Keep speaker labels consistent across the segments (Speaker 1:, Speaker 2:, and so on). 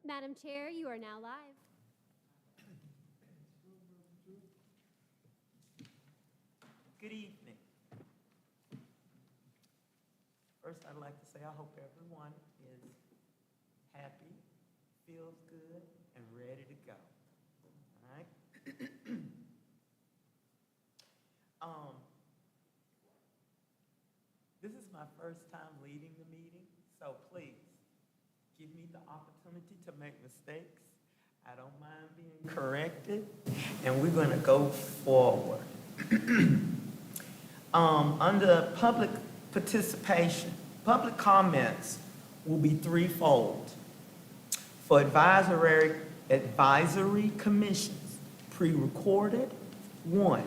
Speaker 1: Madam Chair, you are now live.
Speaker 2: Good evening. First, I'd like to say I hope everyone is happy, feels good, and ready to go. All right? This is my first time leading the meeting, so please give me the opportunity to make mistakes. I don't mind being corrected, and we're going to go forward. Under public participation, public comments will be threefold. For advisory commissions, pre-recorded, 1,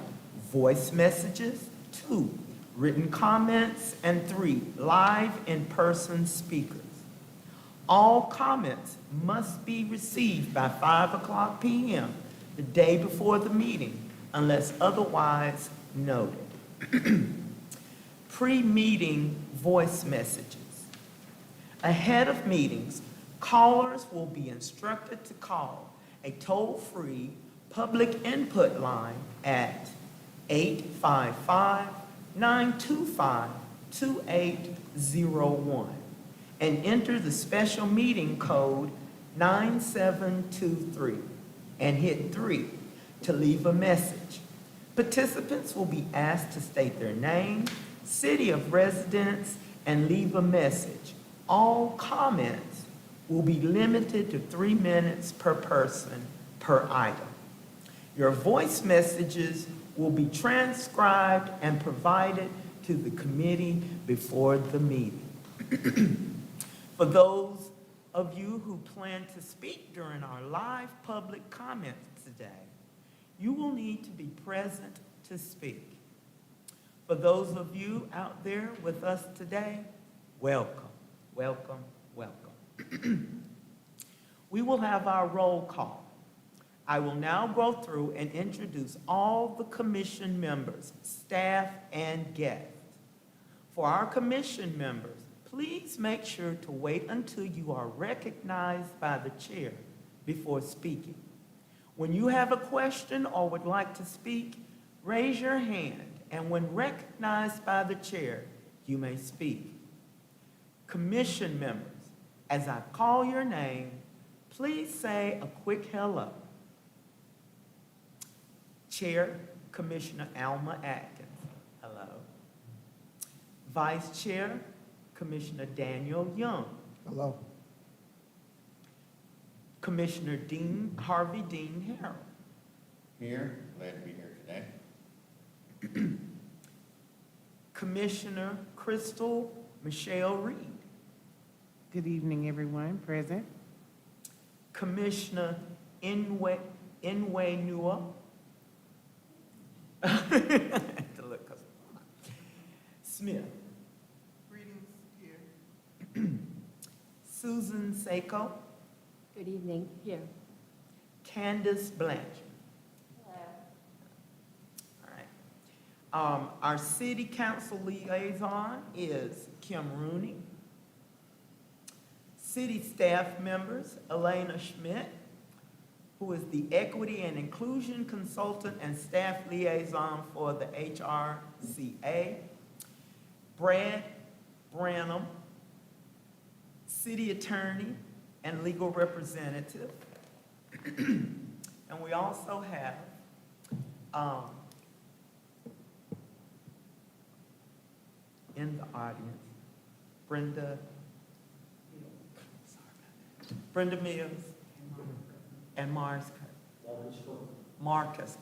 Speaker 2: voice messages, 2, written comments, and 3, live in-person speakers. All comments must be received by 5:00 p.m. the day before the meeting, unless otherwise noted. Pre-meeting voice messages. Ahead of meetings, callers will be instructed to call a toll-free public input line at 855-925-2801 and enter the special meeting code 9723 and hit 3 to leave a message. Participants will be asked to state their name, city of residence, and leave a message. All comments will be limited to 3 minutes per person per item. Your voice messages will be transcribed and provided to the committee before the meeting. For those of you who plan to speak during our live public comments today, you will need to be present to speak. For those of you out there with us today, welcome, welcome, welcome. We will have our roll call. I will now go through and introduce all the commission members, staff, and guests. For our commission members, please make sure to wait until you are recognized by the chair before speaking. When you have a question or would like to speak, raise your hand, and when recognized by the chair, you may speak. Commission members, as I call your name, please say a quick hello. Chair, Commissioner Alma Atkins, hello. Vice Chair, Commissioner Daniel Young.
Speaker 3: Hello.
Speaker 2: Commissioner Harvey Dean Harrell.
Speaker 4: Here, glad to be here today.
Speaker 2: Commissioner Crystal Michelle Reed.
Speaker 3: Good evening, everyone present.
Speaker 2: Commissioner Inwe Nua. Smith.
Speaker 3: Greetings here.
Speaker 2: Susan Seiko.
Speaker 1: Good evening. Here.
Speaker 2: Candace Blanchard.
Speaker 1: Hello.
Speaker 2: All right. Our city council liaison is Kim Rooney. City staff members, Elena Schmidt, who is the equity and inclusion consultant and staff liaison for the HRCA. Brad Branham, city attorney and legal representative. And we also have in the audience, Brenda Mills and Marcus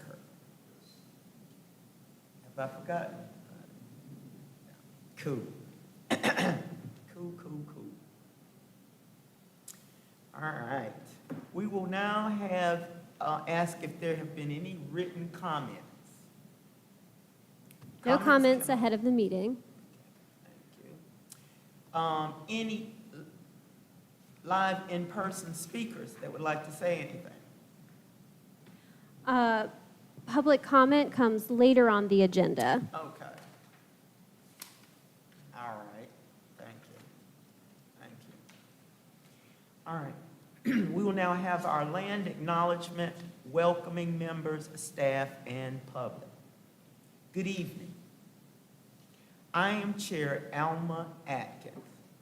Speaker 2: Kirk. Have I forgotten? Cool. Cool. All right. We will now have ask if there have been any written comments.
Speaker 1: No comments ahead of the meeting.
Speaker 2: Thank you. Any live in-person speakers that would like to say anything?
Speaker 1: Public comment comes later on the agenda.
Speaker 2: Okay. All right. Thank you. All right. We will now have our land acknowledgement, welcoming members, staff, and public. Good evening. I am Chair Alma Atkins,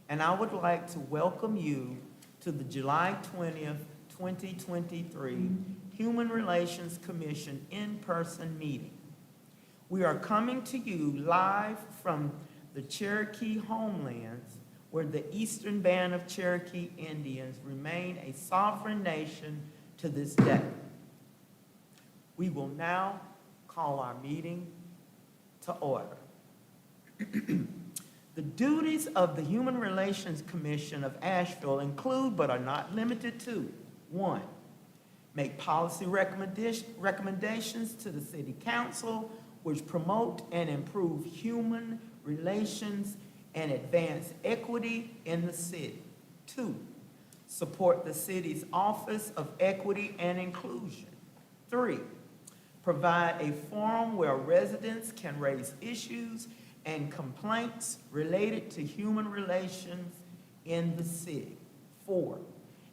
Speaker 2: and I would like to welcome you to the July 20th, 2023 Human Relations Commission in-person meeting. We are coming to you live from the Cherokee homelands, where the Eastern Band of Cherokee Indians remain a sovereign nation to this day. We will now call our meeting to order. The duties of the Human Relations Commission of Asheville include, but are not limited to, 1, make policy recommendations to the City Council which promote and improve human relations and advance equity in the city. 2, support the city's Office of Equity and Inclusion. 3, provide a forum where residents can raise issues and complaints related to human relations in the city. 4,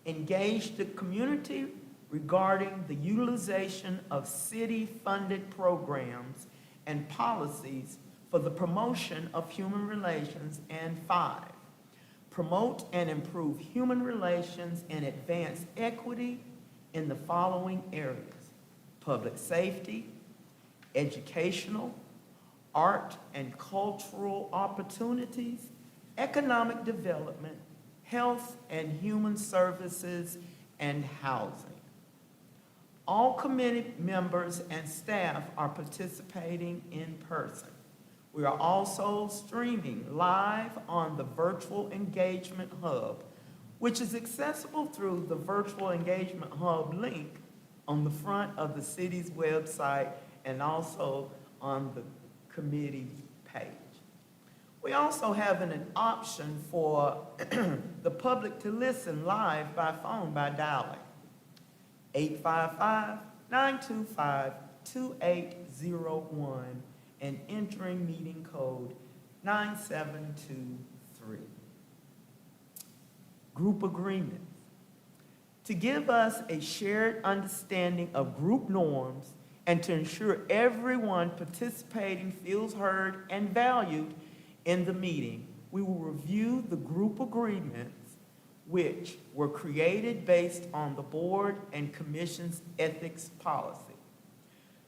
Speaker 2: engage the community regarding the utilization of city-funded programs and policies for the promotion of human relations. And 5, promote and improve human relations and advance equity in the following areas: public safety, educational, art and cultural opportunities, economic development, health and human services, and housing. All committee members and staff are participating in person. We are also streaming live on the Virtual Engagement Hub, which is accessible through the Virtual Engagement Hub link on the front of the city's website and also on the committee page. We also have an option for the public to listen live by phone by dialing 855-925-2801 and entering meeting code 9723. Group agreements. To give us a shared understanding of group norms and to ensure everyone participating feels heard and valued in the meeting, we will review the group agreements which were created based on the board and commission's ethics policy.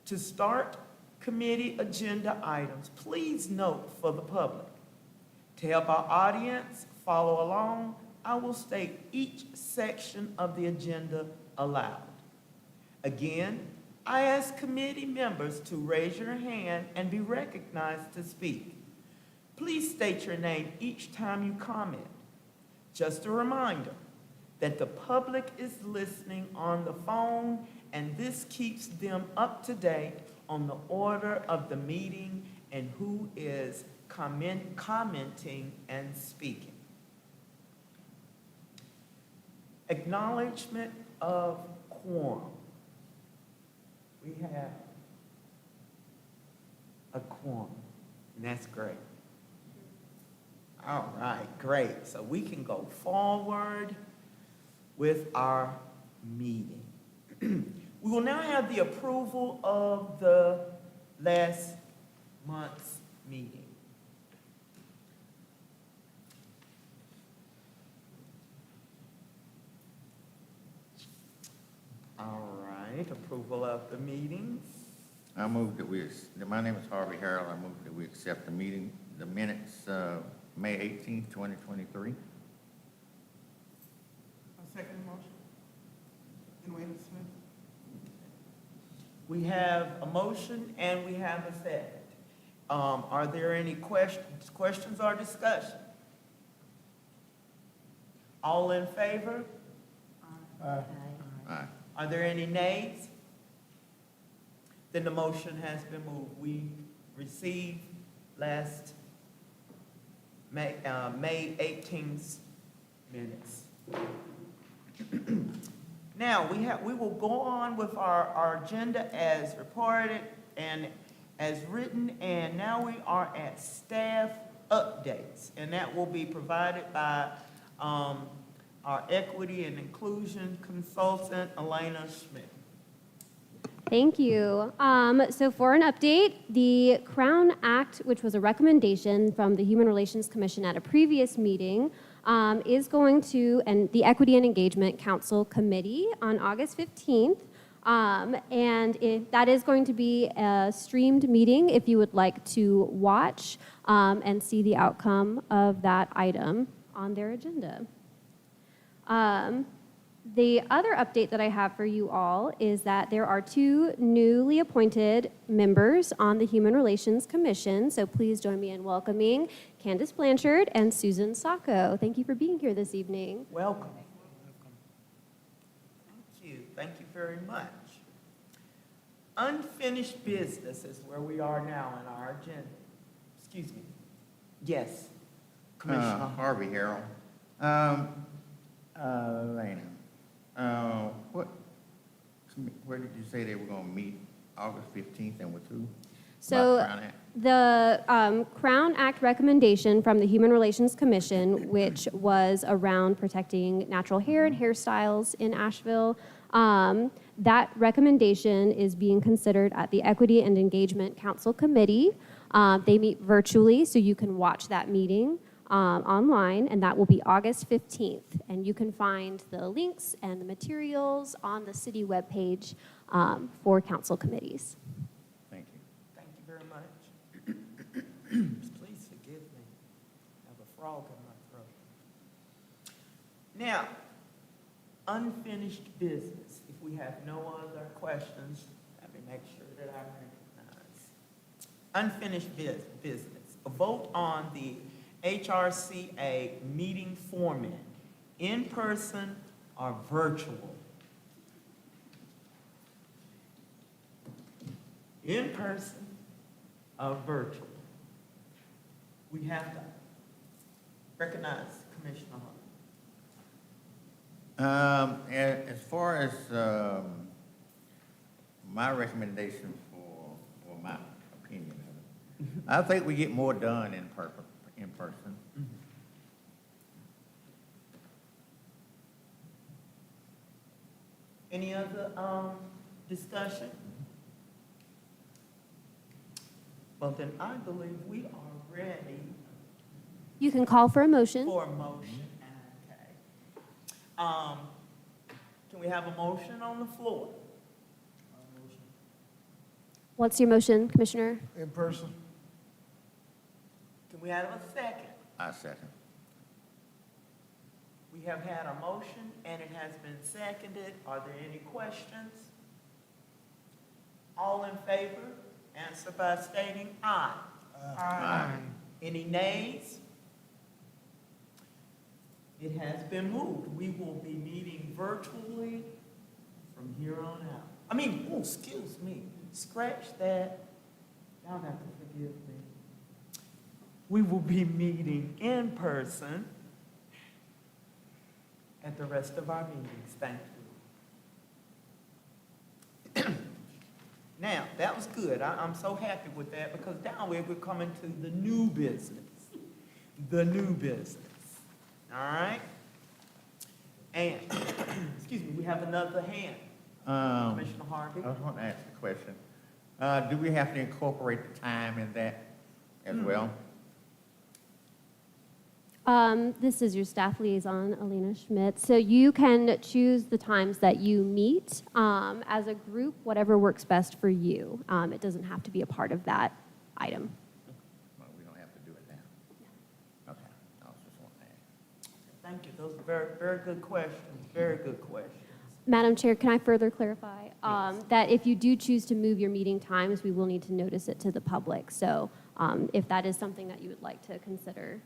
Speaker 2: To start committee agenda items, please note for the public. To help our audience follow along, I will state each section of the agenda aloud. Again, I ask committee members to raise your hand and be recognized to speak. Please state your name each time you comment. Just a reminder that the public is listening on the phone, and this keeps them up to date on the order of the meeting and who is commenting and speaking. Acknowledgement of quorum. We have a quorum, and that's great. All right, great. So we can go forward with our meeting. We will now have the approval of the last month's meeting. All right, approval of the meetings.
Speaker 4: I move that my name is Harvey Harrell. I move that we accept the minutes, May 18th, 2023.
Speaker 3: I'll second the motion. And wait a second.
Speaker 2: We have a motion and we have a second. Are there any questions or discussion? All in favor?
Speaker 4: Aye.
Speaker 2: Are there any nays? Then the motion has been moved. We received last May 18th minutes. Now, we will go on with our agenda as reported and as written, and now we are at staff updates, and that will be provided by our equity and inclusion consultant, Elena Schmidt.
Speaker 1: Thank you. So for an update, the Crown Act, which was a recommendation from the Human Relations Commission at a previous meeting, is going to, and the Equity and Engagement Council Committee on August 15th. That is going to be a streamed meeting if you would like to watch and see the outcome of that item on their agenda. The other update that I have for you all is that there are 2 newly appointed members on the Human Relations Commission, so please join me in welcoming Candace Blanchard and Susan Sacco. Thank you for being here this evening.
Speaker 2: Welcome. Thank you very much. Unfinished business is where we are now in our agenda. Excuse me. Yes, Commissioner.
Speaker 4: Harvey Harold. Elena, where did you say they were gonna meet August 15th and with who?
Speaker 1: So
Speaker 4: About Crown Act?
Speaker 1: the Crown Act recommendation from the Human Relations Commission, which was around protecting natural hair and hairstyles in Asheville, that recommendation is being considered at the Equity and Engagement Council Committee. They meet virtually, so you can watch that meeting online, and that will be August 15th. And you can find the links and the materials on the city webpage for council committees.
Speaker 4: Thank you.
Speaker 2: Thank you very much. Please forgive me. I have a frog in my throat. Now, unfinished business. If we have no other questions, let me make sure that I recognize. Unfinished business. A vote on the HRCA meeting format, in person or virtual. In person or virtual. We have to recognize Commissioner Hunt.
Speaker 4: As far as my recommendation or my opinion of it, I think we get more done in person.
Speaker 2: Any other discussion? Well, then I believe we are ready
Speaker 1: You can call for a motion.
Speaker 2: for a motion. Okay. Can we have a motion on the floor?
Speaker 1: What's your motion, Commissioner?
Speaker 3: In person.
Speaker 2: Can we have a second?
Speaker 4: I second.
Speaker 2: We have had a motion and it has been seconded. Are there any questions? All in favor, answer by stating aye.
Speaker 4: Aye.
Speaker 2: Any nays? It has been moved. We will be meeting virtually from here on out. Excuse me, scratch that. Y'all have to forgive me. We will be meeting in person at the rest of our meetings. Thank you. Now, that was good. I'm so happy with that because now we're coming to the new business. The new business. All right? And, excuse me, we have another hand. Commissioner Harvey?
Speaker 4: I was going to ask a question. Do we have to incorporate the time in that as well?
Speaker 1: This is your staff liaison, Elena Schmidt. So you can choose the times that you meet as a group, whatever works best for you. It doesn't have to be a part of that item.
Speaker 4: Well, we don't have to do it now. Okay. I was just wanting to ask.
Speaker 2: Thank you. Those are very, very good questions. Very good questions.
Speaker 1: Madam Chair, can I further clarify that if you do choose to move your meeting times, we will need to notice it to the public. So if that is something that you would like to consider,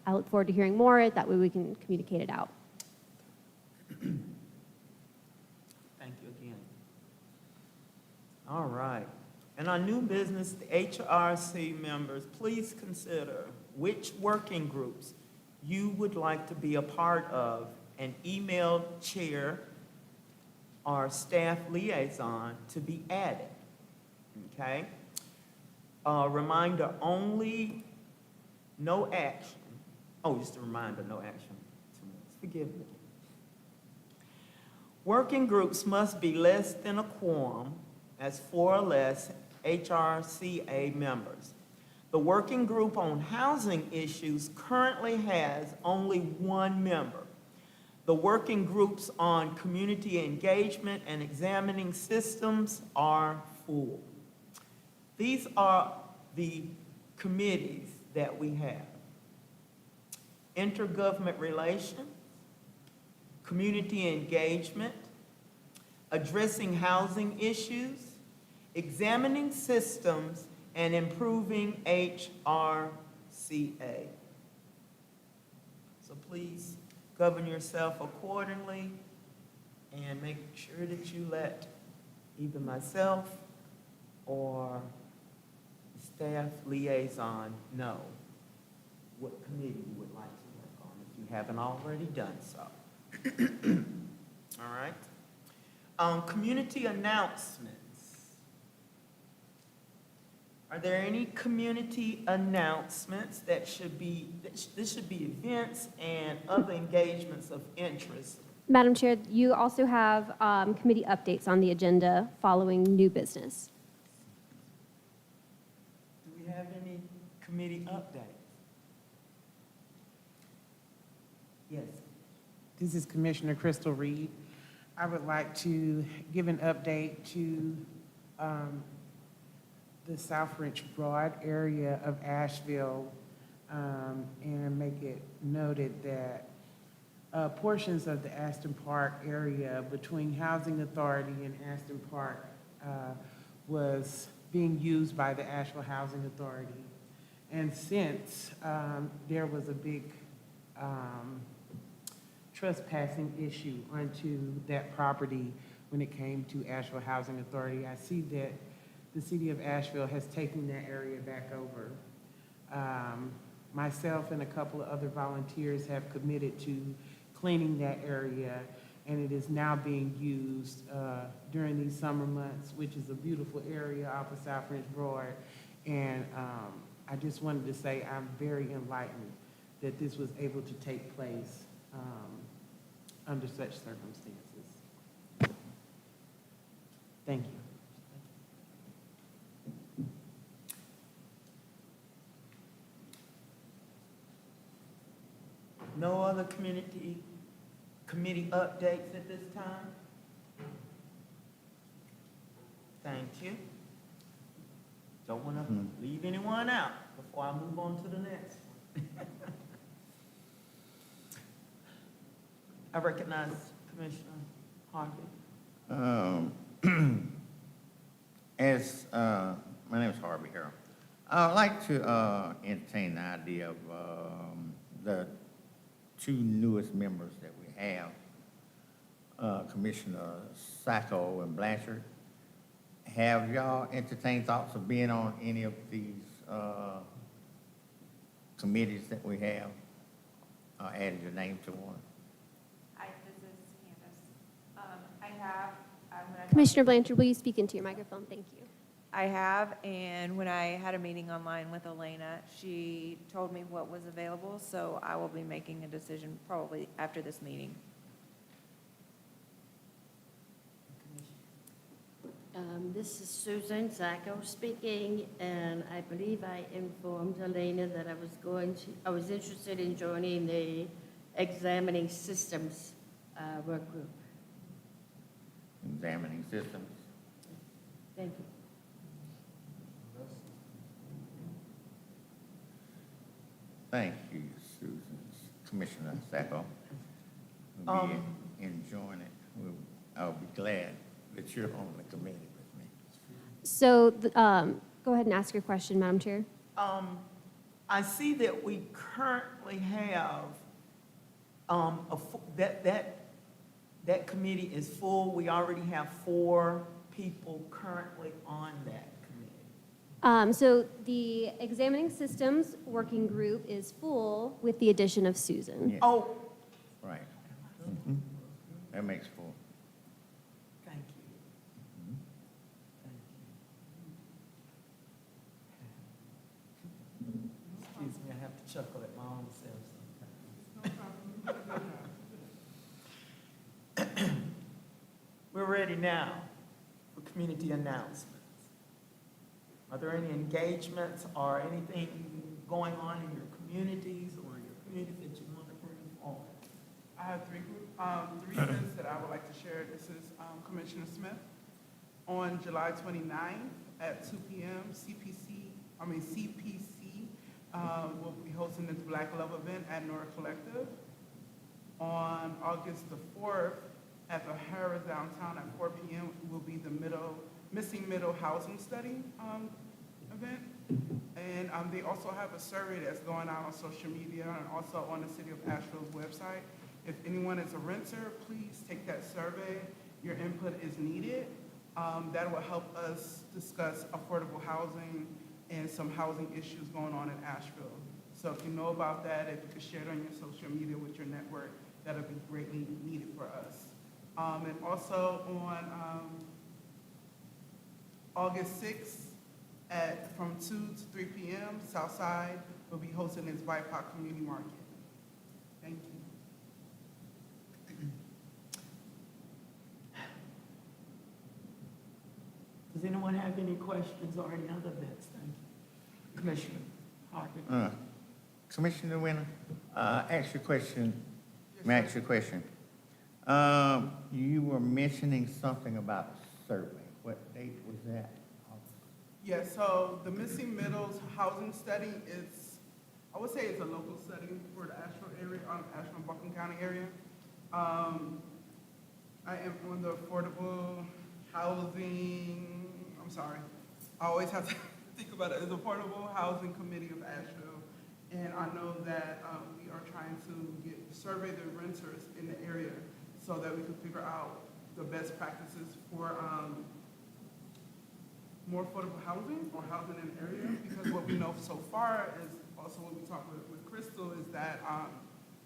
Speaker 1: I look forward to hearing more. That way we can communicate it out.
Speaker 2: Thank you again. All right. And our new business, the HRC members, please consider which working groups you would like to be a part of and email chair or staff liaison to be added. Okay? Reminder only, no action. Oh, just a reminder, no action. 2 minutes Forgive me. Working groups must be less than a quorum as 4 or less HRCA members. The working group on housing issues currently has only 1 member. The working groups on community engagement and examining systems are full. These are the committees that we have: intergovernment relations, community engagement, addressing housing issues, examining systems, and improving HRCA. So please govern yourself accordingly and make sure that you let either myself or staff liaison know what committee you would like to work on if you haven't already done so. All right. Community announcements. Are there any community announcements that should be, this should be events and other engagements of interest?
Speaker 1: Madam Chair, you also have committee updates on the agenda following new business.
Speaker 2: Do we have any committee updates? Yes.
Speaker 3: This is Commissioner Crystal Reed. I would like to give an update to the South Ridge Broad area of Asheville and make it noted that portions of the Aston Park area between Housing Authority and Aston Park was being used by the Asheville Housing Authority. And since there was a big trespassing issue onto that property when it came to Asheville Housing Authority, I see that the city of Asheville has taken that area back over. Myself and a couple of other volunteers have committed to cleaning that area, and it is now being used during these summer months, which is a beautiful area off of South Ridge Broad. And I just wanted to say I'm very enlightened that this was able to take place under such circumstances. Thank you.
Speaker 2: No other committee updates at this time? Thank you. Don't want to leave anyone out before I move on to the next one. I recognize Commissioner Harvey.
Speaker 4: My name is Harvey Harrell. I would like to entertain the idea of the 2 newest members that we have, Commissioner Sacco and Blanchard. Have y'all entertained thoughts of being on any of these committees that we have? Added your name to one?
Speaker 5: This is Candace.
Speaker 1: Commissioner Blanchard, will you speak into your microphone? Thank you.
Speaker 5: I have, and when I had a meeting online with Elena, she told me what was available, so I will be making a decision probably after this meeting.
Speaker 6: This is Susan Zacco speaking, and I believe I informed Elena that I was interested in joining the examining systems work group.
Speaker 4: Examining systems.
Speaker 6: Thank you.
Speaker 4: Thank you, Susan. Commissioner Sacco. We'll be enjoying it. I'll be glad that you're on the committee with me.
Speaker 1: So go ahead and ask your question, Madam Chair.
Speaker 2: I see that we currently have, that committee is full. We already have 4 people currently on that committee.
Speaker 1: So the Examining Systems Working Group is full with the addition of Susan.
Speaker 4: Yeah.
Speaker 2: Oh,
Speaker 4: Right. That makes 4.
Speaker 2: thank you. Thank you. Excuse me, I have to chuckle at my own self sometimes. We're ready now for community announcements. Are there any engagements or anything going on in your communities or your community that you want to bring forward?
Speaker 7: I have three events that I would like to share. This is Commissioner Smith. On July 29th at 2 p.m., CPC will be hosting its Black Love event at Nora Collective. On August the 4th, at the Harris downtown at 4 p.m. will be the Missing Middle Housing Study event. And they also have a survey that's going out on social media and also on the City of Asheville's website. If anyone is a renter, please take that survey. Your input is needed. That will help us discuss affordable housing and some housing issues going on in Asheville. So if you know about that, if you could share it on your social media with your network, that would be greatly needed for us. And also on August 6th, from 2 to 3 p.m., Southside will be hosting its BIPOC community market. Thank you.
Speaker 2: Does anyone have any questions or any other events? Thank you. Commissioner Harvey.
Speaker 4: Commissioner Winter, ask you a question.
Speaker 7: Yes,
Speaker 4: May I
Speaker 7: sir.
Speaker 4: ask you a question? You were mentioning something about a survey. What date was that?
Speaker 7: Yeah, so the Missing Middles Housing Study is, I would say it's a local study for the Asheville area, Asheville and Buncombe County area. I am on the affordable housing, I'm sorry, I always have to think about it, as Affordable Housing Committee of Asheville. And I know that we are trying to survey the renters in the area so that we can figure out the best practices for more affordable housing or housing in the area, because what we know so far is also what we talked with Crystal is that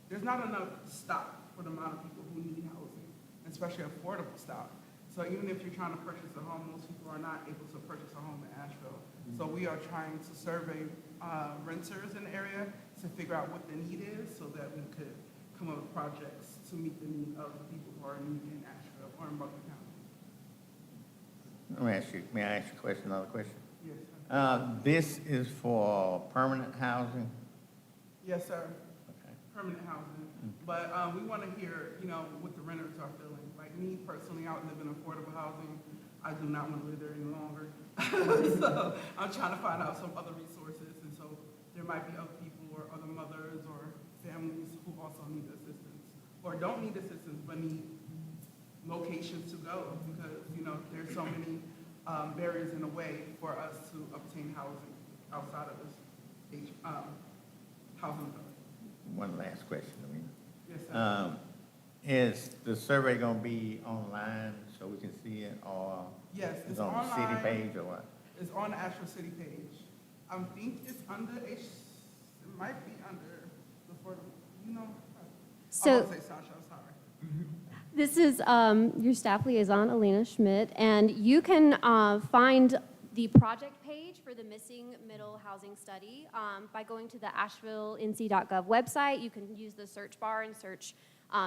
Speaker 7: there's not enough stock for the amount of people who need housing, especially affordable stock. So even if you're trying to purchase a home, most people are not able to purchase a home in Asheville. So we are trying to survey renters in the area to figure out what the need is so that we could come up with projects to meet the need of the people who are in need in Asheville or in Buncombe County.
Speaker 4: May I ask you a question, another question?
Speaker 7: Yes, sir.
Speaker 4: This is for permanent housing?
Speaker 7: Yes, sir.
Speaker 4: Okay.
Speaker 7: Permanent housing. But we want to hear, what the renters are feeling. Like me personally, I live in affordable housing. I do not want to live there any longer. So I'm trying to find out some other resources. And so there might be other people or other mothers or families who also need assistance or don't need assistance but need locations to go because, there's so many barriers in the way for us to obtain housing outside of this housing authority.
Speaker 4: One last question,
Speaker 7: Yes, sir.
Speaker 4: Is the survey gonna be online so we can see it, or
Speaker 7: Yes,
Speaker 4: it's
Speaker 7: it's
Speaker 4: on the
Speaker 7: online.
Speaker 4: city page, or what?
Speaker 7: It's on the Asheville City page. I think it's under it might be under the affordable, I
Speaker 1: So
Speaker 7: want to say Sasha, I'm sorry.
Speaker 1: this is your staff liaison, Elena Schmidt, and you can find the project page for the Missing Middle Housing Study by going to the AshevilleNC.gov website. You can use the search bar and search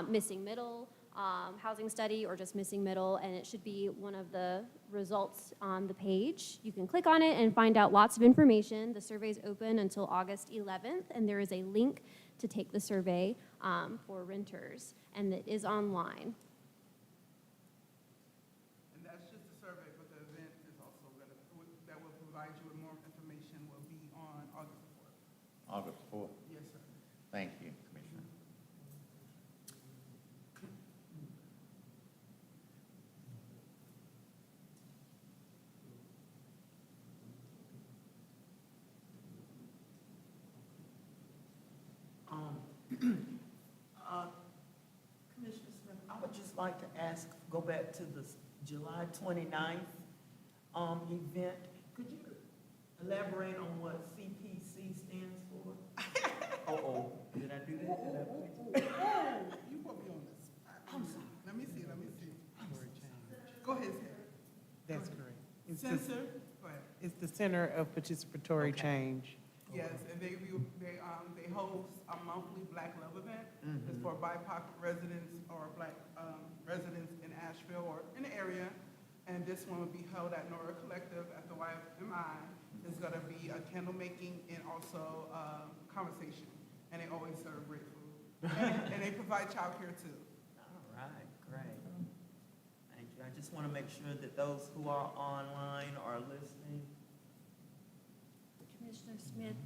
Speaker 1: Missing Middle Housing Study or just Missing Middle, and it should be one of the results on the page. You can click on it and find out lots of information. The survey is open until August 11th, and there is a link to take the survey for renters, and it is online.
Speaker 7: And that's just a survey, but the event is also that will provide you with more information will be on August 4th.
Speaker 4: August 4th.
Speaker 7: Yes, sir.
Speaker 4: Thank you, Commissioner.
Speaker 2: Commissioner Smith, I would just like to go back to the July 29th event. Could you elaborate on what CPC stands for? Uh-oh, did I do that? Did I put you-
Speaker 7: You put me on this.
Speaker 2: I'm sorry.
Speaker 7: Let me see. Go ahead, Sarah.
Speaker 3: That's correct. It's the,
Speaker 7: Censor, go ahead.
Speaker 3: it's the Center of Participatory
Speaker 2: Okay.
Speaker 3: Change.
Speaker 7: Yes, and they host a monthly Black Love event. It's for BIPOC residents or Black residents in Asheville or in the area and this one will be held at Nora Collective at the YFMI. There's gonna be a candle making and also conversation, and they always serve great food. And they provide childcare too.
Speaker 2: All right, great. Thank you. I just want to make sure that those who are online are listening.
Speaker 6: Commissioner Smith,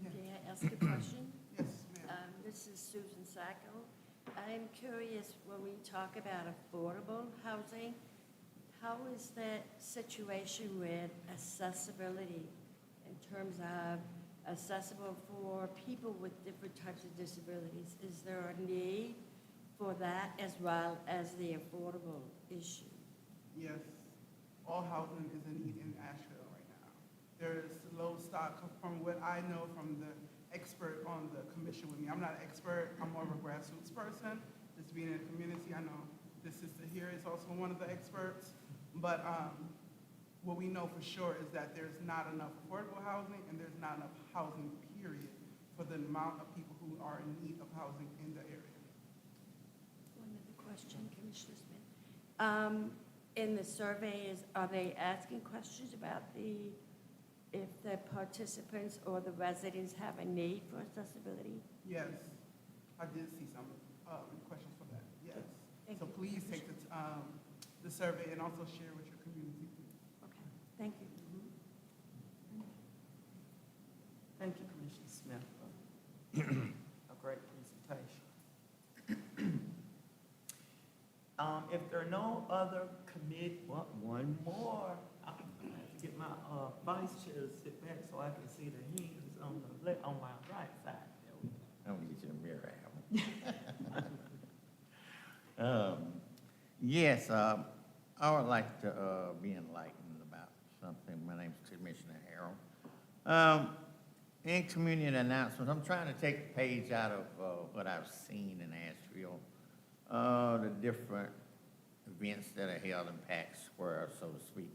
Speaker 6: may I ask a question?
Speaker 7: Yes, ma'am.
Speaker 6: This is Susan Sacco. I'm curious, when we talk about affordable housing, how is that situation with accessibility in terms of accessible for people with different types of disabilities? Is there a need for that as well as the affordable issue?
Speaker 7: Yes, all housing is in need in Asheville right now. There is low stock from what I know from the expert on the commission with me. I'm not an expert, I'm more of a grassroots person. Just being in the community, I know the sister here is also one of the experts. But what we know for sure is that there's not enough affordable housing and there's not enough housing, period, for the amount of people who are in need of housing in the area.
Speaker 6: One other question, Commissioner Smith. In the surveys, are they asking questions about if the participants or the residents have a need for accessibility?
Speaker 7: Yes, I did see some questions for that, yes.
Speaker 6: Thank
Speaker 7: So
Speaker 6: you.
Speaker 7: please take the survey and also share with your community too.
Speaker 6: Okay, thank you.
Speaker 2: Thank you, Commissioner Smith, for a great presentation. If there are no other one more. I'm gonna have to get my vice chair to sit back so I can see the hands on my right side. There we go.
Speaker 4: I'm gonna get you a mirror, Al. Yes, I would like to be enlightened about something. My name's Commissioner Harold. In community announcements, I'm trying to take a page out of what I've seen in Asheville, the different events that are held in Pack Square, so to speak.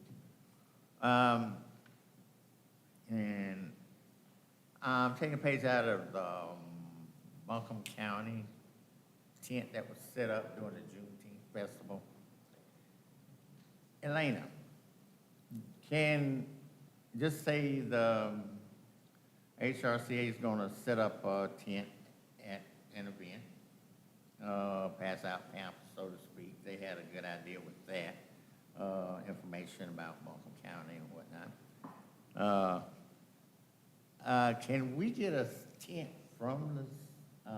Speaker 4: And I'm taking a page out of the Buncombe County tent that was set up during the Juneteenth festival. Elena, can just say the HRCA is going to set up a tent at an event, pass out pamphlets, so to speak. They had a good idea with that, information about Buncombe County and whatnot. Can we get a tent from the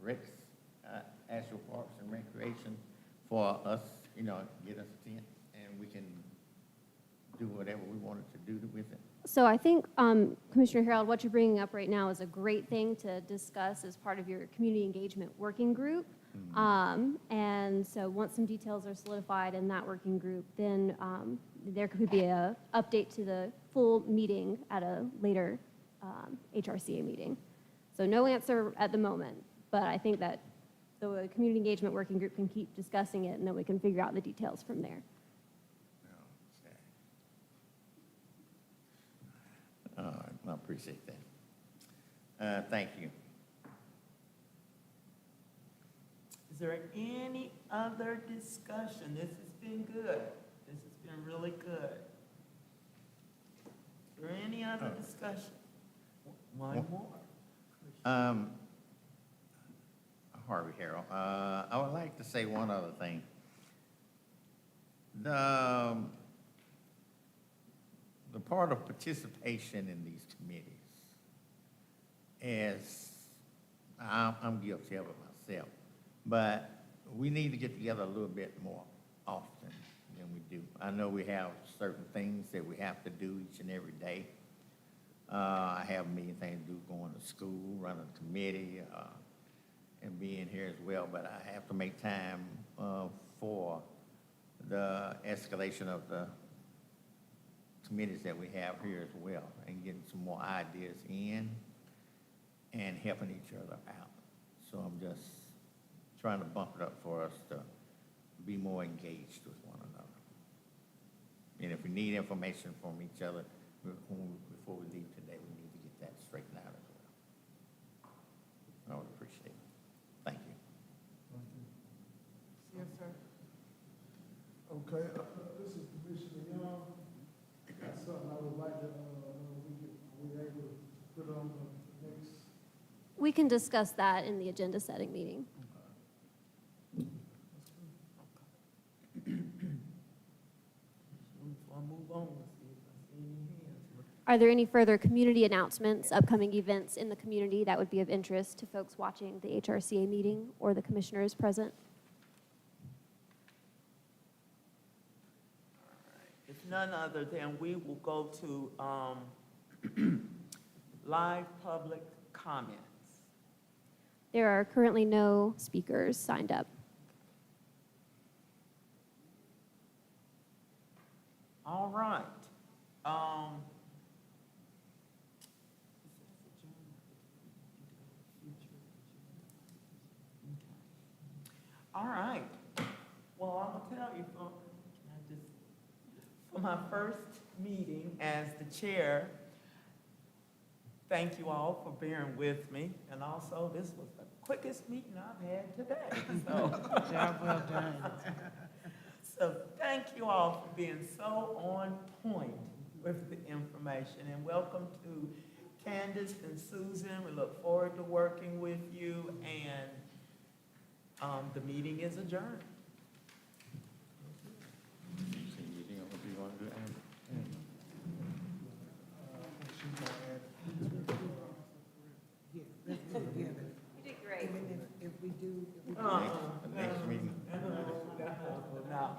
Speaker 4: Rex, Asheville Parks and Recreation for us, get us a tent and we can do whatever we wanted to do with it?
Speaker 1: So I think, Commissioner Harold, what you're bringing up right now is a great thing to discuss as part of your community engagement working group. And so once some details are solidified in that working group, then there could be a update to the full meeting at a later HRCA meeting. So no answer at the moment, but I think that the community engagement working group can keep discussing it, and then we can figure out the details from there.
Speaker 4: I appreciate that. Thank you.
Speaker 2: Is there any other discussion? This has been good. This has been really good. Is there any other discussion? One more.
Speaker 4: Harvey Harold, I would like to say one other thing. The part of participation in these committees is, I'm guilty of it myself, but we need to get together a little bit more often than we do. I know we have certain things that we have to do each and every day. I have a million things to do, going to school, running a committee, and being here as well, but I have to make time for the escalation of the committees that we have here as well, and getting some more ideas in and helping each other out. So I'm just trying to bump it up for us to be more engaged with one another. And if we need information from each other before we leave today, we need to get that straightened out as well. I would appreciate it. Thank you.
Speaker 7: Yes, sir.
Speaker 8: Okay, this is Commissioner Young. That's something I would like to, we able to put on the next.
Speaker 1: We can discuss that in the agenda setting meeting.
Speaker 2: Before I move on, let's see if I see any hands.
Speaker 1: Are there any further community announcements, upcoming events in the community that would be of interest to folks watching the HRCA meeting or the commissioners present?
Speaker 2: If none other, then we will go to live public comments.
Speaker 1: There are currently no speakers signed up.
Speaker 2: All right. All right. Well, I'm gonna tell you, for my first meeting as the chair, thank you all for bearing with me. And also, this was the quickest meeting I've had today. So,
Speaker 3: Job well done.
Speaker 2: so thank you all for being so on point with the information. And welcome to Candace and Susan. We look forward to working with you. And the meeting is adjourned.
Speaker 3: Yeah, let's do it together.
Speaker 5: You did great.
Speaker 3: And then if we do,
Speaker 4: Next meeting.